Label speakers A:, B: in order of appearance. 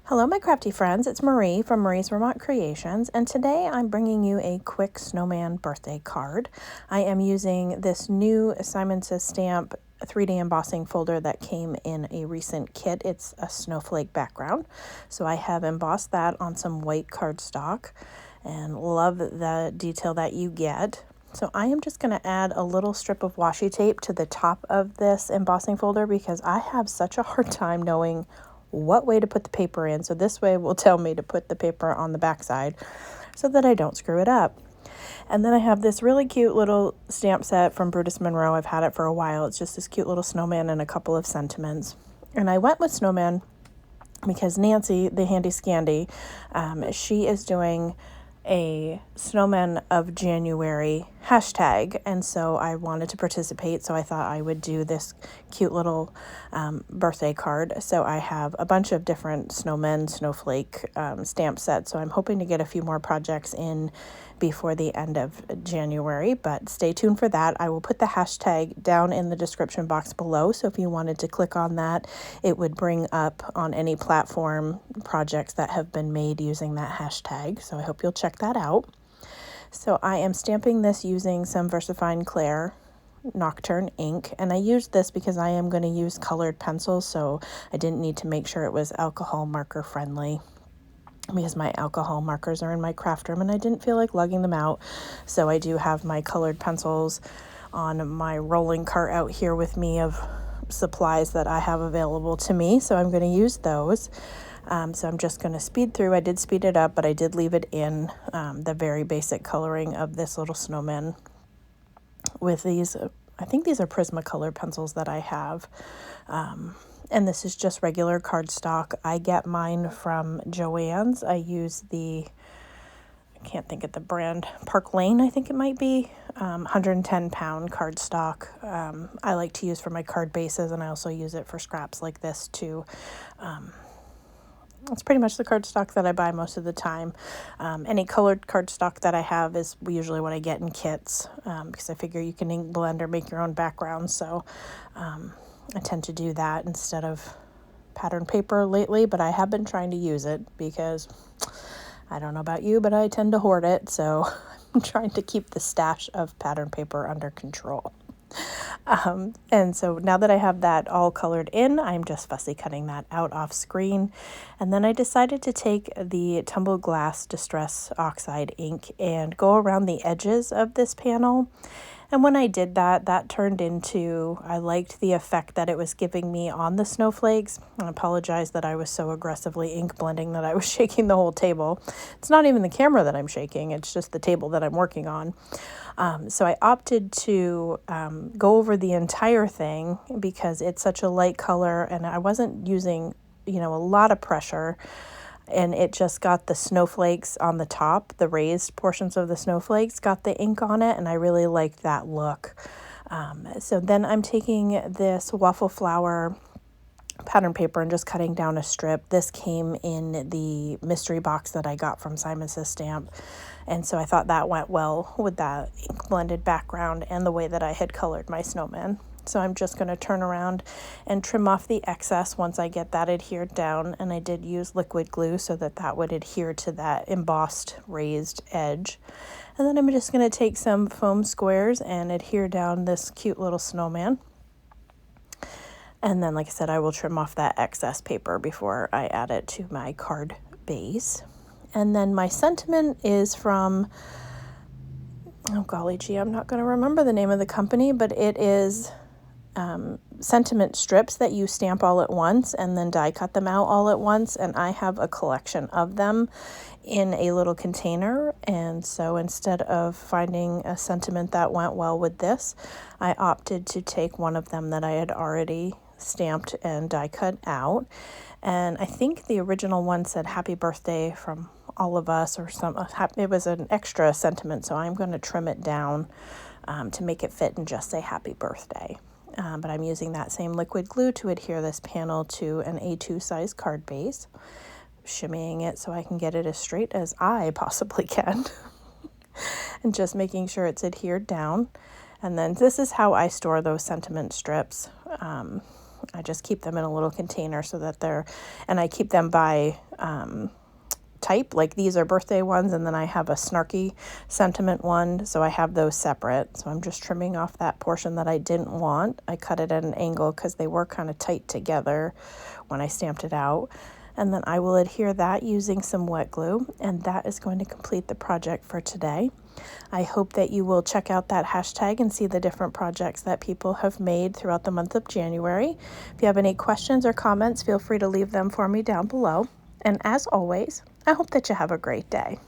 A: Hello, my crafty friends. It's Marie from Marie's Vermont Creations, and today I'm bringing you a quick snowman birthday card. I am using this new Simon Says Stamp 3D embossing folder that came in a recent kit. It's a snowflake background, so I have embossed that on some white cardstock and love the detail that you get. So I am just going to add a little strip of washi tape to the top of this embossing folder because I have such a hard time knowing what way to put the paper in. So this way will tell me to put the paper on the back side so that I don't screw it up. And then I have this really cute little stamp set from Brutus Monroe. I've had it for a while. It's just this cute little snowman and a couple of sentiments. And I went with snowman because Nancy, the handy scandy, she is doing a Snowman of January hashtag, and so I wanted to participate, so I thought I would do this cute little birthday card. So I have a bunch of different snowmen, snowflake stamp sets, so I'm hoping to get a few more projects in before the end of January, but stay tuned for that. I will put the hashtag down in the description box below, so if you wanted to click on that, it would bring up on any platform projects that have been made using that hashtag, so I hope you'll check that out. So I am stamping this using some VersaFine Clair Nocturne ink, and I used this because I am going to use colored pencils, so I didn't need to make sure it was alcohol marker friendly, because my alcohol markers are in my craft room and I didn't feel like lugging them out. So I do have my colored pencils on my rolling cart out here with me of supplies that I have available to me. So I'm going to use those. So I'm just going to speed through. I did speed it up, but I did leave it in the very basic coloring of this little snowman with these, I think these are Prismacolor pencils that I have. And this is just regular cardstock. I get mine from Joann's. I use I can't think of the brand, Park Lane, I think it might be, 110-pound cardstock. I like to use for my card bases, and I also use it for scraps like this too. It's pretty much the cardstock that I buy most of the time. Any colored cardstock that I have is usually what I get in kits, because I figure you can ink blend or make your own background. So I tend to do that instead of pattern paper lately, but I have been trying to use it because I don't know about you, but I tend to hoard it. So I'm trying to keep the stash of pattern paper under control. And so now that I have that all colored in, I'm just fussy cutting that out off screen. And then I decided to take the Tumbled Glass Distress Oxide ink and go around the edges of this panel. And when I did that, that turned into, I liked the effect that it was giving me on the snowflakes. I apologize that I was so aggressively ink blending that I was shaking the whole table. It's not even the camera that I'm shaking, it's just the table that I'm working on. So I opted to go over the entire thing because it's such a light color and I wasn't using, a lot of pressure. And it just got the snowflakes on the top, the raised portions of the snowflakes got the ink on it, and I really liked that look. So then I'm taking this waffle flower pattern paper and just cutting down a strip. This came in the mystery box that I got from Simon Says Stamp, and so I thought that went well with that ink blended background and the way that I had colored my snowman. So I'm just going to turn around and trim off the excess once I get that adhered down. And I did use liquid glue so that that would adhere to that embossed raised edge. And then I'm just going to take some foam squares and adhere down this cute little snowman. And then, like I said, I will trim off that excess paper before I add it to my card base. And then my sentiment is from, oh golly gee, I'm not going to remember the name of the company, but it is sentiment strips that you stamp all at once and then die cut them out all at once, and I have a collection of them in a little container. And so instead of finding a sentiment that went well with this, I opted to take one of them that I had already stamped and die cut out, and I think the original one said happy birthday from all of us, or it was an extra sentiment, so I'm going to trim it down to make it fit and just say happy birthday. But I'm using that same liquid glue to adhere this panel to an A2 size card base, shimmying it so I can get it as straight as I possibly can, and just making sure it's adhered down. And then this is how I store those sentiment strips. I just keep them in a little container so that and I keep them by type. Like these are birthday ones, and then I have a snarky sentiment one, so I have those separate. So I'm just trimming off that portion that I didn't want. I cut it at an angle because they were kind of tight together when I stamped it out. And then I will adhere that using some wet glue, and that is going to complete the project for today. I hope that you will check out that hashtag and see the different projects that people have made throughout the month of January. If you have any questions or comments, feel free to leave them for me down below. And as always, I hope that you have a great day.